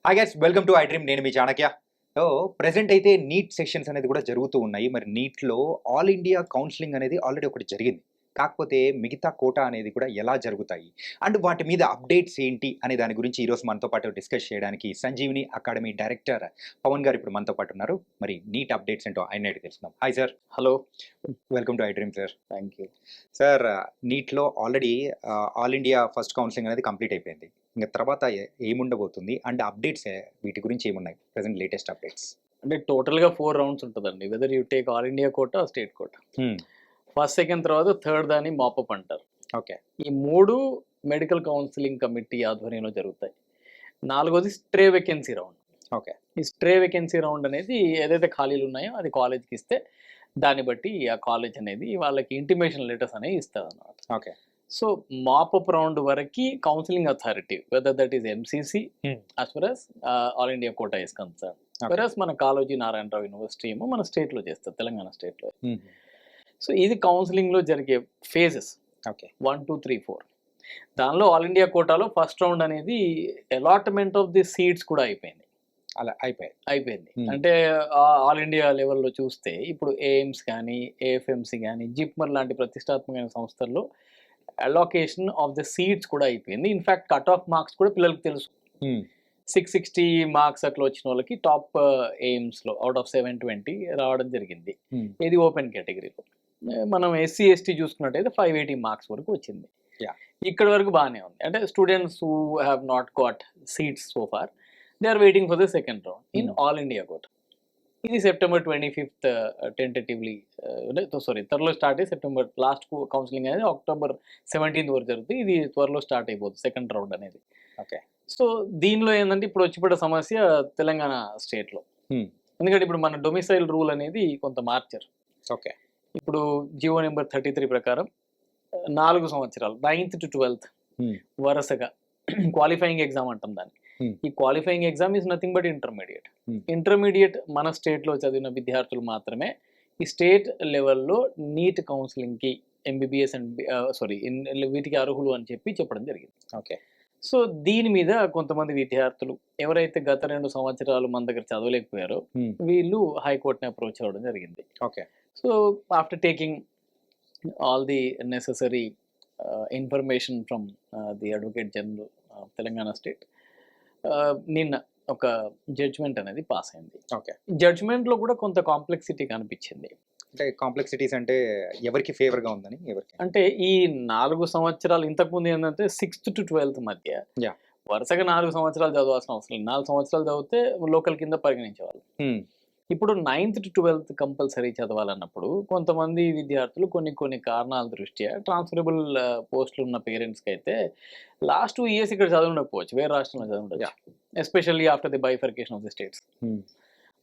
Hi guys, welcome to I dream. నేను మీ Chanakya. So present అయితే neat sessions అనేది కూడా జరుగుతూ ఉన్నాయి. మరి నీట్లో ఆల్ ఇండియా కౌన్సిలింగ్ అనేది ఆల్రెడీ ఒకటి జరిగింది. కాకపోతే మిగతా కోటా అనేది కూడా ఎలా జరుగుతాయి అండ్ వాటి మీద అప్డేట్స్ ఏంటి అనే దాని గురించి ఈరోజు మనతో పాటు డిస్కస్ చేయడానికి సంజీవిని అకాడమీ డైరెక్టర్ పవన్ గారు ఇప్పుడు మనతో పాటు ఉన్నారు. మరి నీట్ అప్డేట్స్ ఏంటో ఆయన అడిగి తెలుసుకుందాం. Hi sir. Hello, welcome to I dream sir. Thank you. Sir, నీట్లో already all India first counselling అనేది కంప్లీట్ అయిపోయింది. ఇంకా తర్వాత ఏముండబోతుంది అండ్ అప్డేట్స్ వీటి గురించి ఏమున్నాయి ప్రెసెంట్ లేటెస్ట్ అప్డేట్స్? అంటే టోటల్గా 4 రౌండ్స్ ఉంటుందండి. Whether you take all India quota, state quota. First, second, తర్వాత థర్డ్ దాన్ని మాపప్ అంటారు. ఓకే. ఈ 3 మెడికల్ కౌన్సిలింగ్ కమిటీ ఆధ్వర్యంలో జరుగుతాయి. 4వది స్ట్రే వేకెన్సీ రౌండ్. ఓకే. ఈ స్ట్రే వేకెన్సీ రౌండ్ అనేది ఏదైతే ఖాళీలు ఉన్నాయో అది కాలేజ్కి ఇస్తే దాన్ని బట్టి ఆ కాలేజ్ అనేది వాళ్ళకి ఇంటిమేషన్ లెటర్స్ అనేవి ఇస్తుంది అన్నమాట. ఓకే. సో మాపప్ రౌండ్ వరకు counselling authority, whether that is MCC as far as all India quota is concern. Versus మన కాలేజీ నారాయణరావు యూనివర్సిటీ ఏమో మన స్టేట్లో చేస్తారు, తెలంగాణ స్టేట్లో. సో ఇది కౌన్సిలింగ్లో జరిగే ఫేజెస్. ఓకే. 1, 2, 3, 4. దానిలో ఆల్ ఇండియా కోటాలో ఫస్ట్ రౌండ్ అనేది అలాట్మెంట్ ఆఫ్ ది సీట్స్ కూడా అయిపోయింది. అలా అయిపోయింది. అంటే ఆల్ ఇండియా లెవెల్లో చూస్తే ఇప్పుడు ఎయిమ్స్ కానీ, ఏఎఫ్ఎంసీ కానీ, జిప్మర్ లాంటి ప్రతిష్టాత్మకమైన సంస్థల్లో అలోకేషన్ ఆఫ్ ద సీట్స్ కూడా అయిపోయింది. ఇన్ఫ్యాక్ట్ కట్ ఆఫ్ మార్క్స్ కూడా పిల్లలకి తెలుసు. 660 మార్క్స్ అట్లా వచ్చిన వాళ్ళకి టాప్ ఎయిమ్స్లో అవుట్ ఆఫ్ 720 రావడం జరిగింది. ఇది ఓపెన్ కేటగిరీలో. మనం ఎస్సీ ఎస్టీ చూసుకున్నట్టయితే 580 మార్క్స్ వరకు వచ్చింది. ఇక్కడ వరకు బాగానే ఉంది. అంటే students who have not got seats so far, they are waiting for the second round in all India quota. ఇది September 25th టెంటేటివ్లీ, త్వరలో స్టార్ట్ అయ్యి సెప్టెంబర్ లాస్ట్ కౌన్సిలింగ్ అనేది October 17th వరకు జరుగుతుంది. ఇది త్వరలో స్టార్ట్ అయిపోతుంది సెకండ్ రౌండ్ అనేది. ఓకే. సో దీనిలో ఏంటంటే ఇప్పుడు వచ్చిపడ్డ సమస్య తెలంగాణ స్టేట్లో. ఎందుకంటే ఇప్పుడు మన డొమిసైల్ రూల్ అనేది కొంత మార్చారు. ఓకే. ఇప్పుడు జియో నెంబర్ 33 ప్రకారం 4 సంవత్సరాలు 9th to 12th వరుసగా క్వాలిఫైయింగ్ ఎగ్జామ్ అంటాం దాన్ని. ఈ qualifying exam is nothing but intermediate. Intermediate మన స్టేట్లో చదివిన విద్యార్థులు మాత్రమే ఈ స్టేట్ లెవెల్లో నీట్ కౌన్సిలింగ్కి ఎంబీబీఎస్ అండ్ వీటికి అర్హులు అని చెప్పడం జరిగింది. ఓకే. సో దీని మీద కొంతమంది విద్యార్థులు ఎవరైతే గత 2 సంవత్సరాలు మన దగ్గర చదవలేకపోయారో వీళ్ళు హైకోర్టుని అప్రోచ్ అవ్వడం జరిగింది. Okay. So after taking all the necessary information from the advocate general Telangana state, నిన్న ఒక జడ్జ్మెంట్ అనేది పాస్ అయింది. ఓకే. జడ్జ్మెంట్లో కూడా కొంత కాంప్లెక్సిటీ కనిపించింది. అంటే కాంప్లెక్సిటీస్ అంటే ఎవరికి ఫేవర్గా ఉందని, ఎవరికి అంటే ఈ 4 సంవత్సరాలు ఇంతకుముందు ఏంటంటే 6th to 12th మధ్య వరుసగా 4 సంవత్సరాలు చదవాల్సిన అవసరం లేదు. 4 సంవత్సరాలు చదివితే లోకల్ కింద పరిగణించేవాళ్ళు. ఇప్పుడు 9th to 12th కంపల్సరీ చదవాలన్నప్పుడు కొంతమంది విద్యార్థులు కొన్ని కారణాల దృష్ట్యా ట్రాన్స్ఫరబుల్ పోస్టులు ఉన్న పేరెంట్స్కి అయితే లాస్ట్ 2 years ఇక్కడ చదవకపోవచ్చు, వేరే రాష్ట్రంలో చదవవచ్చు, especially after the bifurcation of the states.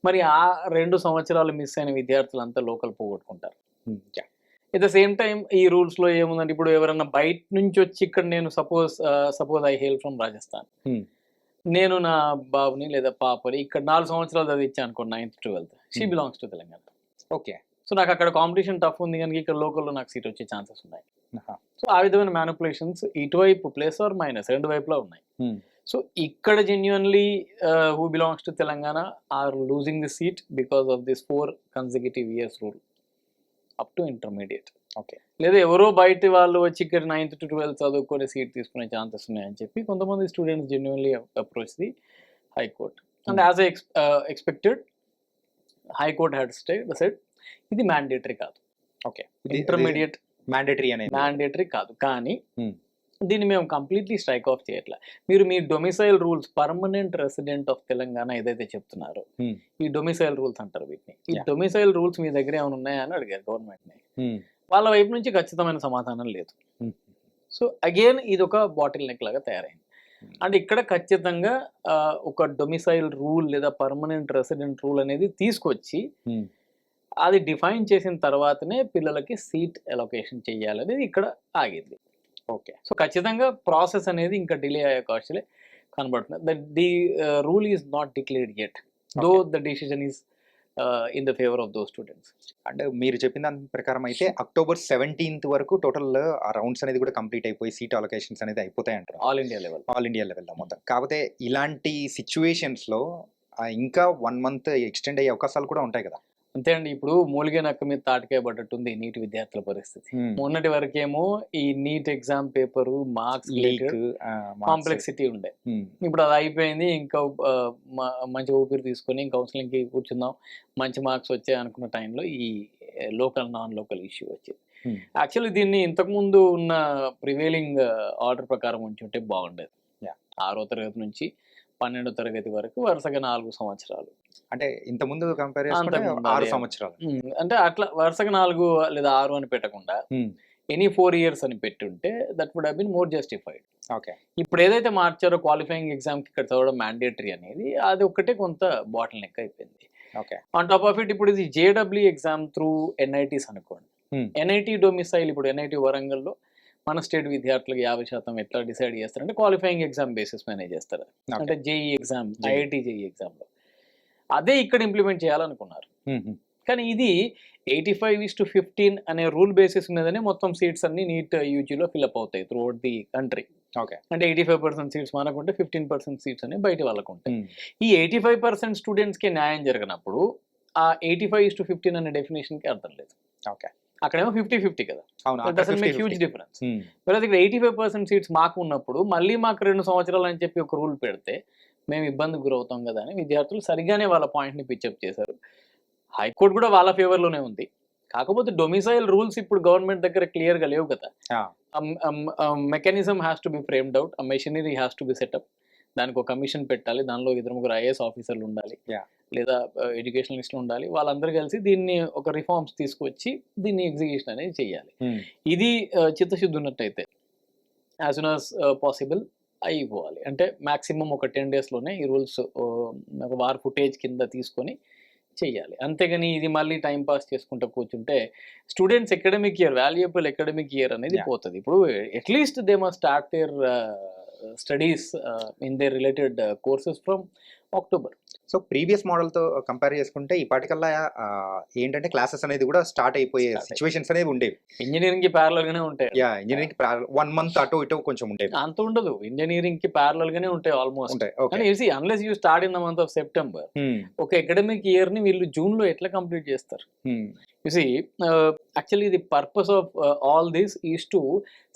మరి ఆ 2 సంవత్సరాలు మిస్ అయిన విద్యార్థులంతా లోకల్ పోగొట్టుకుంటారు. ఎట్ ద సేమ్ టైం ఈ రూల్స్లో ఏముందంటే ఇప్పుడు ఎవరన్నా బయట నుంచి వచ్చి ఇక్కడ నేను suppose I hail from Rajasthan, నేను నా బాబుని లేదా పాపని ఇక్కడ 4 సంవత్సరాలు చదివించాను అనుకోండి, 9th to 12th, she belongs to Telangana. Okay. So నాకు అక్కడ కాంపిటీషన్ టఫ్ ఉంది కనుక ఇక్కడ లోకల్లో నాకు సీట్ వచ్చే ఛాన్సెస్ ఉన్నాయి. సో ఆ విధమైన మ్యానిపులేషన్స్ ఇటువైపు ప్లస్ ఆర్ మైనస్ 2 వైపులా ఉన్నాయి. సో ఇక్కడ genuinely who belongs to Telangana are losing the seat because of this 4 consecutive years rule up to intermediate. Okay. లేదా ఎవరో బయట వాళ్ళు వచ్చి ఇక్కడ 9th to 12th చదువుకొని సీట్ తీసుకునే ఛాన్సెస్ ఉన్నాయని చెప్పి కొంతమంది students genuinely approach the high court. And as expected high court had said ఇది మ్యాండేటరీ కాదు. ఓకే. ఇంటర్మీడియట్ మ్యాండేటరీ కాదు, కానీ దీన్ని మేము కంప్లీట్లీ స్ట్రైక్ ఆఫ్ చేయట్లా. మీరు మీ domicile rules, permanent resident of Telangana ఏదైతే చెప్తున్నారో ఈ డొమిసైల్ రూల్స్ అంటారు వీటిని, ఈ డొమిసైల్ రూల్స్ మీ దగ్గర ఏమైనా ఉన్నాయా అని అడిగారు గవర్నమెంట్ని. వాళ్ళ వైపు నుంచి ఖచ్చితమైన సమాధానం లేదు. సో అగైన్ ఇది ఒక బాటిల్ నెక్ లాగా తయారైంది. అంటే ఇక్కడ ఖచ్చితంగా ఒక డొమిసైల్ రూల్ లేదా పర్మనెంట్ రెసిడెంట్ రూల్ అనేది తీసుకొచ్చి అది డిఫైన్ చేసిన తర్వాతనే పిల్లలకి సీట్ అలొకేషన్ చేయాలనేది ఇక్కడ ఆగింది. ఓకే. సో ఖచ్చితంగా ప్రాసెస్ అనేది ఇంకా డిలే అయ్యే అవకాశాలే కనబడుతుంది. The rule is not declared yet, though the decision is in the favour of those students. అంటే మీరు చెప్పిన దాని ప్రకారం అయితే అక్టోబర్ 17th వరకు టోటల్ ఆ రౌండ్స్ అనేది కూడా కంప్లీట్ అయిపోయి సీట్ అలొకేషన్స్ అనేది అయిపోతాయి అంటారు all India level. All India లెవెల్లో మొత్తం. కాకపోతే ఇలాంటి సిచ్యువేషన్స్లో ఇంకా 1 month ఎక్స్టెండ్ అయ్యే అవకాశాలు కూడా ఉంటాయి కదా. అంతే అండి, ఇప్పుడు మూలిగే నక్క మీద తాటికాయ పడ్డట్టుంది నీట్ విద్యార్థుల పరిస్థితి. మొన్నటి వరకేమో ఈ NEET exam paper marks leak complexity ఉండే, ఇప్పుడు అది అయిపోయింది. ఇంకా మంచి ఊపిరి తీసుకొని కౌన్సిలింగ్కి కూర్చుందాం, మంచి మార్క్స్ వచ్చాయి అనుకున్న టైంలో ఈ లోకల్ నాన్ లోకల్ ఇష్యూ వచ్చింది. యాక్చువల్లీ దీన్ని ఇంతకుముందు ఉన్న ప్రివేలింగ్ ఆర్డర్ ప్రకారం ఉంచుంటే బాగుండేది. 6వ తరగతి నుంచి 12వ తరగతి వరకు వరుసగా 4 సంవత్సరాలు, అంటే ఇంత ముందు కంపేర్ చేసుకుంటే 6 సంవత్సరాలు, అంటే అట్లా వరుసగా 4 లేదా 6 అని పెట్టకుండా ఎనీ 4 years అని పెట్టుంటే that would have been more justified. Okay, ఇప్పుడు ఏదైతే మార్చారో క్వాలిఫైయింగ్ ఎగ్జామ్కి ఇక్కడ చదవడం మ్యాండేటరీ అనేది, అది ఒక్కటే కొంత బాటిల్ నెక్ అయిపోయింది. Okay, on top of it ఇప్పుడు ఇది జేడబ్ల్యూ ఎగ్జామ్ త్రూ ఎన్ఐటీస్ అనుకోండి. ఎన్ఐటీ డొమిసైల్ ఇప్పుడు ఎన్ఐటీ వరంగల్లో మన స్టేట్ విద్యార్థులకు 50% ఎట్లా డిసైడ్ చేస్తారంటే క్వాలిఫైయింగ్ ఎగ్జామ్ బేసిస్ మేనేజ్ చేస్తారు. అంటే జేఈ ఎగ్జామ్, ఐఐటి జేఈ ఎగ్జామ్లో అదే ఇక్కడ ఇంప్లిమెంట్ చేయాలనుకున్నారు. కానీ ఇది 85:15 అనే రూల్ బేసిస్ మీదనే మొత్తం సీట్స్ అన్ని నీట్ యూజీలో ఫిల్అప్ అవుతాయి through out the country. Okay, అంటే 85% సీట్స్ మనకుంటే 15% సీట్స్ అని బయట వాళ్ళకు ఉంటాయి. ఈ 85% స్టూడెంట్స్కి న్యాయం జరిగినప్పుడు ఆ 85:15 అనే డెఫినేషన్కి అర్థం లేదు. ఓకే, అక్కడేమో 50-50 కదా, హ్యూజ్ డిఫరెన్స్. ఇక్కడ 85% సీట్స్ మాకు ఉన్నప్పుడు మళ్ళీ మాకు 2 సంవత్సరాలు అని చెప్పి ఒక రూల్ పెడితే మేము ఇబ్బందికి గురవుతాం కదా అని విద్యార్థులు సరిగానే వాళ్ళ పాయింట్ని పిచ్అప్ చేశారు. హైకోర్టు కూడా వాళ్ళ ఫేవర్లోనే ఉంది. కాకపోతే డొమిసైల్ రూల్స్ ఇప్పుడు గవర్నమెంట్ దగ్గర క్లియర్గా లేవు కదా. Mechanism has to be framed out, ఆ machinery has to be set up. దానికి ఒక కమిషన్ పెట్టాలి, దానిలో 2-3 ఐఏఎస్ ఆఫీసర్లు ఉండాలి, లేదా ఎడ్యుకేషనలిస్టులు ఉండాలి. వాళ్ళందరూ కలిసి దీన్ని ఒక రిఫార్మ్స్ తీసుకొచ్చి దీన్ని ఎగ్జిక్యూషన్ అనేది చేయాలి. ఇది చిత్తశుద్ధి ఉన్నట్టయితే యాజ్ సూన్ యాజ్ పాసిబుల్ అయిపోవాలి. అంటే మ్యాక్సిమం ఒక 10 daysలోనే ఈ రూల్స్ ఒక వార్ ఫుటేజ్ కింద తీసుకొని చెయ్యాలి. అంతేగాని ఇది మళ్ళీ టైం పాస్ చేసుకుంటూ కూర్చుంటే students academic year, valuable academic year అనేది పోతుంది. ఇప్పుడు at least they must start their studies in their related courses from October. So previous మోడల్తో కంపేర్ చేసుకుంటే ఇప్పటికల్లా ఏంటంటే క్లాసెస్ అనేది కూడా స్టార్ట్ అయిపోయే సిచ్యువేషన్స్ అనేవి ఉండేవి. ఇంజనీరింగ్ కి ప్యారలల్ గానే ఉంటాయి. ఇంజనీరింగ్ 1 month అటు ఇటు కొంచెం ఉండేవి, అంత ఉండదు. ఇంజనీరింగ్ కి ప్యారలల్ గానే ఉంటాయి almost. Unless you start in the month of September, ఒక అకాడమిక్ ఇయర్ ని వీళ్ళు జూన్ లో ఎట్లా కంప్లీట్ చేస్తారు? You see, actually the purpose of all this is to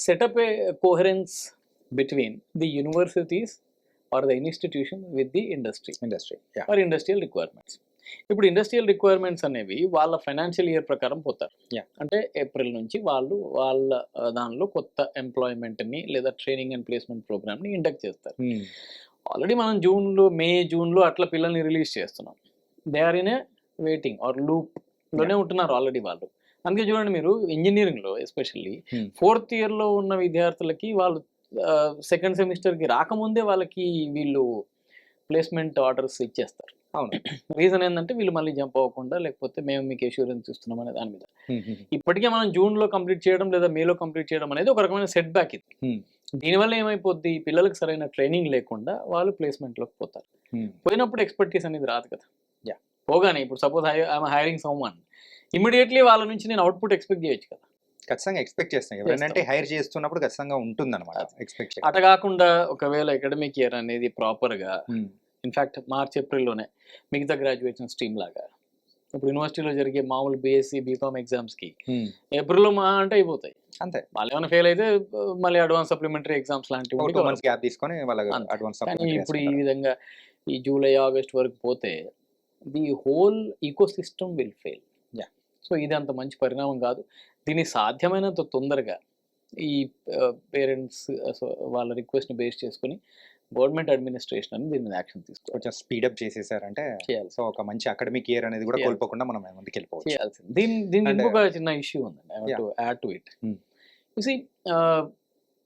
set up a coherence between the universities or the institution with the industry or industrial requirements. ఇప్పుడు industrial requirements అనేవి వాళ్ళ financial year ప్రకారం పోతారు. అంటే April నుంచి వాళ్ళు వాళ్ళ దానిలో కొత్త ఎంప్లాయ్మెంట్ని లేదా ట్రైనింగ్ అండ్ ప్లేస్మెంట్ ప్రోగ్రామ్ని ఇండక్ట్ చేస్తారు. ఆల్రెడీ మనం మే జూన్లో అట్లా పిల్లల్ని రిలీజ్ చేస్తున్నాం. They are in a waiting or లూప్లోనే ఉంటున్నారు ఆల్రెడీ వాళ్ళు. అందుకే చూడండి, మీరు ఇంజనీరింగ్లో ఎస్పెషల్లీ 4th yearలో ఉన్న విద్యార్థులకి వాళ్ళు సెకండ్ సెమిస్టర్కి రాకముందే వాళ్ళకి వీళ్ళు ప్లేస్మెంట్ ఆర్డర్స్ ఇచ్చేస్తారు. అవును, రీజన్ ఏంటంటే వీళ్ళు మళ్ళీ జంప్ అవ్వకుండా, లేకపోతే మేము మీకు అష్యూరెన్స్ ఇస్తున్నాం అనే దాని మీద. ఇప్పటికే మనం జూన్లో కంప్లీట్ చేయడం లేదా మేలో కంప్లీట్ చేయడం అనేది ఒక రకమైన సెట్ బ్యాక్ ఇది. దీనివల్ల ఏమైపోద్ది, పిల్లలకు సరైన ట్రైనింగ్ లేకుండా వాళ్ళు ప్లేస్మెంట్లోకి పోతారు. పోయినప్పుడు ఎక్స్పర్టీస్ అనేది రాదు కదా. పోగానే ఇప్పుడు suppose I'm hiring someone, immediately వాళ్ళ నుంచి నేను అవుట్పుట్ ఎక్స్పెక్ట్ చేయొచ్చు కదా. ఖచ్చితంగా ఎక్స్పెక్ట్ చేస్తాం, ఎవరంటే హైర్ చేస్తున్నప్పుడు ఖచ్చితంగా ఉంటుందన్నమాట ఎక్స్పెక్ట్. అట కాకుండా ఒకవేళ అకాడమిక్ ఇయర్ అనేది ప్రాపర్గా, ఇన్ఫ్యాక్ట్ మార్చ్-ఏప్రిల్లోనే మిగతా గ్రాడ్యుయేషన్ స్ట్రీమ్ లాగా ఇప్పుడు యూనివర్సిటీలో జరిగే మామూలు బీఎస్సీ బీకామ్ ఎగ్జామ్స్కి ఏప్రిల్లో మా అంటే అయిపోతాయి అంతే. వాళ్ళు ఏమైనా ఫెయిల్ అయితే మళ్ళీ అడ్వాన్స్ సప్లిమెంటరీ ఎగ్జామ్స్ లాంటివి గ్యాప్ తీసుకొని అడ్వాన్స్. కానీ ఇప్పుడు ఈ విధంగా ఈ జూలై ఆగస్ట్ వరకు పోతే the whole ecosystem will fail. So ఇది అంత మంచి పరిణామం కాదు. దీన్ని సాధ్యమైనంత తొందరగా ఈ పేరెంట్స్ వాళ్ళ రిక్వెస్ట్ని బేస్ చేసుకుని గవర్నమెంట్ అడ్మినిస్ట్రేషన్ అని దీని మీద యాక్షన్ తీసుకోవాలి. కొంచెం స్పీడప్ చేసేసారంటే సో ఒక మంచి అకాడమిక్ ఇయర్ అనేది కూడా కోల్పోకుండా మనం ముందుకు వెళ్ళిపోవచ్చు. చేయాల్సింది. దీనికి ఒక చిన్న ఇష్యూ ఉందండి, add to it. You see,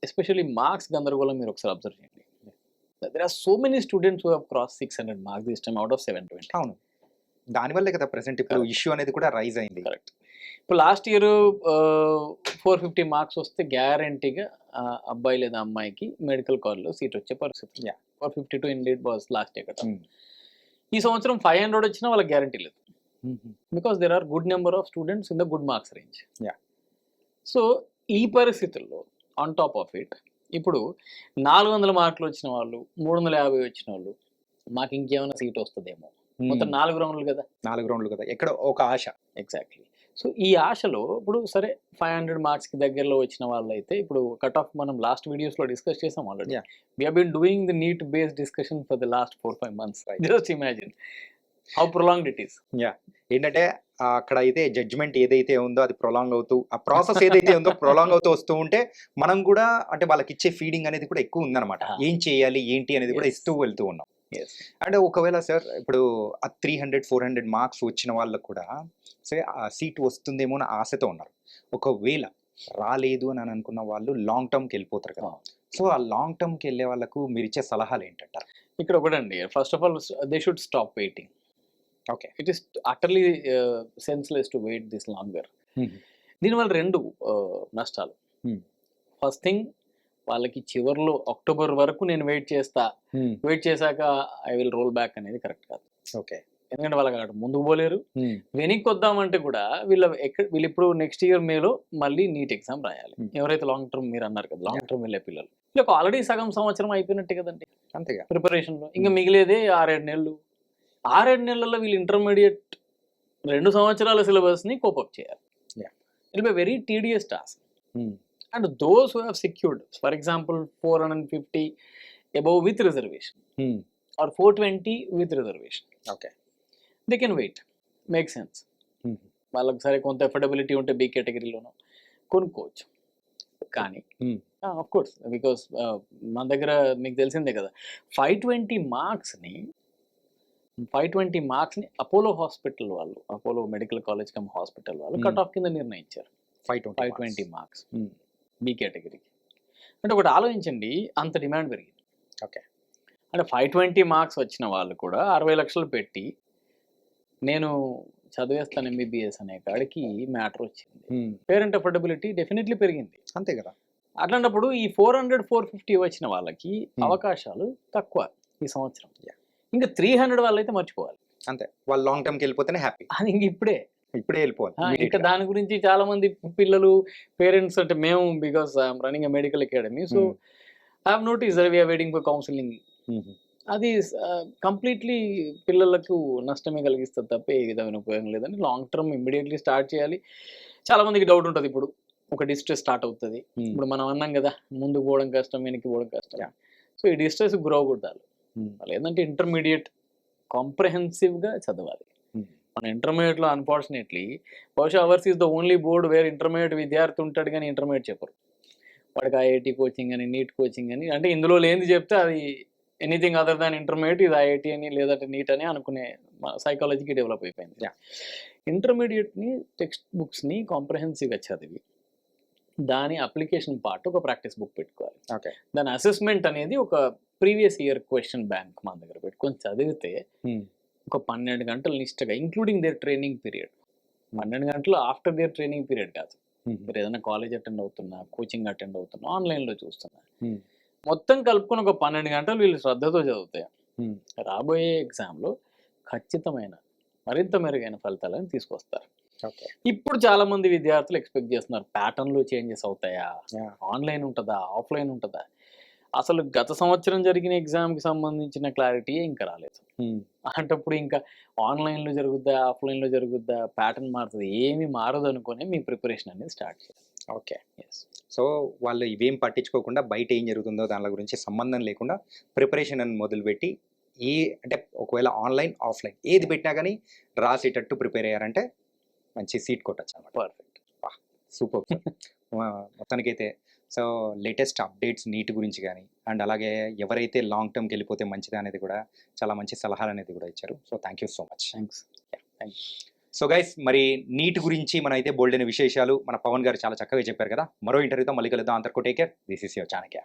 especially marks గందరగోళం మీరు ఒకసారి అబ్జర్వ్ చేయండి. There are so many students who have cross 600 marks this time out of 720. అవును, దానివల్లే కదా ప్రెసెంట్ ఇప్పుడు ఇష్యూ అనేది కూడా రైజ్ అయింది. కరెక్ట్. ఇప్పుడు లాస్ట్ ఇయర్ 450 మార్క్స్ వస్తే గ్యారంటీగా అబ్బాయి లేదా అమ్మాయికి మెడికల్ కాలేజ్లో సీట్ వచ్చే పరిస్థితి. 452 ఇండీడ్ వాజ్ లాస్ట్ ఇయర్ కదా. ఈ సంవత్సరం 500 వచ్చినా వాళ్ళకి గ్యారంటీ లేదు. Because there are good number of students in the good marks range. Yeah. So ఈ పరిస్థితుల్లో ఆన్ టాప్ ఆఫ్ ఇట్ ఇప్పుడు 400 మార్కులు వచ్చిన వాళ్ళు, 350 వచ్చిన వాళ్ళు, మాకు ఇంకేమైనా సీట్ వస్తుందేమో, మొత్తం 4 రౌండ్లు కదా. 4 రౌండ్లు కదా, ఎక్కడ ఒక ఆశ. ఎగ్జాక్ట్లీ. సో ఈ ఆశలో ఇప్పుడు సరే 500 మార్క్స్కి దగ్గరలో వచ్చిన వాళ్ళు అయితే ఇప్పుడు కట్ ఆఫ్ మనం లాస్ట్ వీడియోస్లో డిస్కస్ చేసాం already. Yeah. We been doing the NEET based discussion for the last 4-5 months. Just imagine how prolonged it is. ఏంటంటే అక్కడ అయితే జడ్జ్మెంట్ ఏదైతే ఉందో అది ప్రొలాంగ్ అవుతూ, ఆ ప్రాసెస్ ఏదైతే ఉందో ప్రొలాంగ్ అవుతూ వస్తూ ఉంటే మనం కూడా అంటే వాళ్ళకి ఇచ్చే ఫీడింగ్ అనేది కూడా ఎక్కువ ఉందన్నమాట. ఏం చేయాలి ఏంటి అనేది కూడా ఇస్తూ వెళ్తూ ఉన్నాం. అంటే ఒకవేళ సార్ ఇప్పుడు ఆ 300-400 మార్క్స్ వచ్చిన వాళ్ళకు కూడా సరే ఆ సీట్ వస్తుందేమో అని ఆశతో ఉన్నారు. ఒకవేళ రాలేదు అని అనుకున్న వాళ్ళు లాంగ్ టర్మ్కి వెళ్ళిపోతారు కదా. సో ఆ లాంగ్ టర్మ్కి వెళ్ళే వాళ్ళకు మీరు ఇచ్చే సలహాలు ఏంటంటారు? ఇక్కడ ఒకటండి, first of all they should stop waiting. Okay, it is utterly senseless to wait this longer. దీనివల్ల 2 నష్టాలు. ఫస్ట్ థింగ్, వాళ్ళకి చివరిలో అక్టోబర్ వరకు నేను వెయిట్ చేశాక ఐ విల్ రోల్ బ్యాక్ అనేది కరెక్ట్ కాదు. ఓకే, ఎందుకంటే వాళ్ళకి అక్కడ ముందుకు పోలేరు. వెనక్కి వద్దామంటే కూడా వీళ్ళు ఇప్పుడు నెక్స్ట్ ఇయర్ మేలో మళ్ళీ నీట్ ఎగ్జామ్ రాయాలి. ఎవరైతే లాంగ్ టర్మ్ మీరు అన్నారు కదా, లాంగ్ టర్మ్ వెళ్ళే పిల్లలు, వీళ్ళకి ఆల్రెడీ సగం సంవత్సరం అయిపోయినట్టే కదండి అంతేగా ప్రిపరేషన్లో. ఇంకా మిగిలేదే 6-7 నెలలు. 6-7 నెలల్లో వీళ్ళు ఇంటర్మీడియట్ 2 సంవత్సరాల సిలబస్ని కోపప్ చేయాలి. It be very tedious task. And those who have secured, for example, 450 above with reservation, or 420 with reservation, okay, they can wait. Makes sense. వాళ్ళకి సరే కొంత ఎఫర్డబిలిటీ ఉంటే బి కేటగిరీలోనో కొనుక్కోవచ్చు. కానీ ఆఫ్ కోర్స్ బికాస్ మన దగ్గర మీకు తెలిసిందే కదా, 520 మార్క్స్ని అపోలో హాస్పిటల్ వాళ్ళు, Apollo medical college come hospital వాళ్ళు కట్ ఆఫ్ కింద నిర్ణయించారు. 520 మార్క్స్ బి కేటగిరీకి. అంటే ఒకటి ఆలోచించండి, అంత డిమాండ్ పెరిగింది. ఓకే, అంటే 520 మార్క్స్ వచ్చిన వాళ్ళు కూడా 60 లక్షలు పెట్టి నేను చదివేస్తాను ఎంబీబీఎస్ అనే కాడికి మ్యాటర్ వచ్చింది. పేరెంట్ అఫోర్డబిలిటీ డెఫినెట్లీ పెరిగింది. అంతే కదా. అట్లాంటప్పుడు ఈ 400-450 వచ్చిన వాళ్ళకి అవకాశాలు తక్కువ ఈ సంవత్సరం. ఇంకా 300 వాళ్ళైతే మర్చిపోవాలి. అంతే, వాళ్ళు లాంగ్ టర్మ్కి వెళ్ళిపోతేనే హ్యాపీ. అది ఇంక ఇప్పుడే వెళ్ళిపోవాలి. ఇంకా దాని గురించి చాలా మంది పిల్లలు పేరెంట్స్, అంటే మేము because I'm running a medical academy, so I have notice that we are waiting for counselling. అది కంప్లీట్లీ పిల్లలకు నష్టమే కలిగిస్తుంది తప్ప ఏ విధమైన ఉపయోగం లేదని లాంగ్ టర్మ్ ఇమ్మీడియట్లీ స్టార్ట్ చేయాలి. చాలా మందికి డౌట్ ఉంటుంది, ఇప్పుడు ఒక డిస్ట్రెస్ స్టార్ట్ అవుతుంది. ఇప్పుడు మనం అన్నాం కదా, ముందుకు పోవడం కష్టం, వెనక్కి పోవడం కష్టం. సో ఈ డిస్ట్రెస్ గ్రో కూడాలి. వాళ్ళు ఏంటంటే ఇంటర్మీడియట్ కాంప్రహెన్సివ్గా చదవాలి. మన ఇంటర్మీడియట్లో అన్ఫార్చునేట్లీ బహుశా ours is the only board where intermediate విద్యార్థి ఉంటాడు కానీ ఇంటర్మీడియట్ చెప్పరు. వాడికి ఐఐటి కోచింగ్ అని, నీట్ కోచింగ్ అని, అంటే ఇందులో లేనిది చెప్తే అది ఎనీథింగ్ అదర్ దాన్ ఇంటర్మీడియట్, ఇది ఐఐటి అని లేదంటే నీట్ అని అనుకునే సైకాలజీకి డెవలప్ అయిపోయింది. ఇంటర్మీడియట్ని టెక్స్ట్ బుక్స్ని కాంప్రహెన్సివ్గా చదివి దాని అప్లికేషన్ పార్ట్ ఒక ప్రాక్టీస్ బుక్ పెట్టుకోవాలి. ఓకే, దాని అసెస్మెంట్ అనేది ఒక ప్రీవియస్ ఇయర్ క్వశ్చన్ బ్యాంక్ మన దగ్గర పెట్టుకొని చదివితే ఒక 12 గంటలు నిష్టగా, ఇంక్లూడింగ్ దేర్ ట్రైనింగ్ పీరియడ్, 12 గంటలు ఆఫ్టర్ దేర్ ట్రైనింగ్ పీరియడ్ కాదు. మీరు ఏదైనా కాలేజ్ అటెండ్ అవుతున్నా, కోచింగ్ అటెండ్ అవుతున్నా, ఆన్లైన్లో చూస్తున్నా, మొత్తం కలుపుకొని ఒక 12 గంటలు వీళ్ళు శ్రద్ధతో చదివితే రాబోయే ఎగ్జామ్లో ఖచ్చితమైన మరింత మెరుగైన ఫలితాలను తీసుకొస్తారు. ఇప్పుడు చాలా మంది విద్యార్థులు ఎక్స్పెక్ట్ చేస్తున్నారు, ప్యాటర్న్లో చేంజెస్ అవుతాయా, ఆన్లైన్ ఉంటుందా, ఆఫ్లైన్ ఉంటుందా. అసలు గత సంవత్సరం జరిగిన ఎగ్జామ్కి సంబంధించిన క్లారిటీ ఇంకా రాలేదు. అలాంటప్పుడు ఇంకా ఆన్లైన్లో జరుగుద్దా, ఆఫ్లైన్లో జరుగుద్దా, ప్యాటర్న్ మారుతుంది, ఏమీ మారదు అనుకుని మీ ప్రిపరేషన్ అనేది స్టార్ట్ చేయాలి. ఓకే, సో వాళ్ళు ఇవేం పట్టించుకోకుండా బయట ఏం జరుగుతుందో దాని గురించి సంబంధం లేకుండా ప్రిపరేషన్ అని మొదలుపెట్టి అంటే ఒకవేళ ఆన్లైన్ ఆఫ్లైన్ ఏది పెట్టినా కానీ రాసేటట్టు ప్రిపేర్ అయ్యారంటే మంచి సీట్ కొట్టచ్చు అన్నమాట. Perfect, super. మొత్తానికైతే సో లేటెస్ట్ అప్డేట్స్ నీట్ గురించి కానీ అండ్ అలాగే ఎవరైతే లాంగ్ టర్మ్కి వెళ్ళిపోతే మంచిది అనేది కూడా చాలా మంచి సలహాలు అనేది కూడా ఇచ్చారు. So thank you so much. Thanks. So guys, మరి నీట్ గురించి మన అయితే బోల్డ్ అయిన విశేషాలు మన పవన్ గారు చాలా చక్కగా చెప్పారు కదా. మరో ఇంటర్వ్యూతో మళ్ళీ కలుద్దాం. అంతకు take care. This is your Chanakya.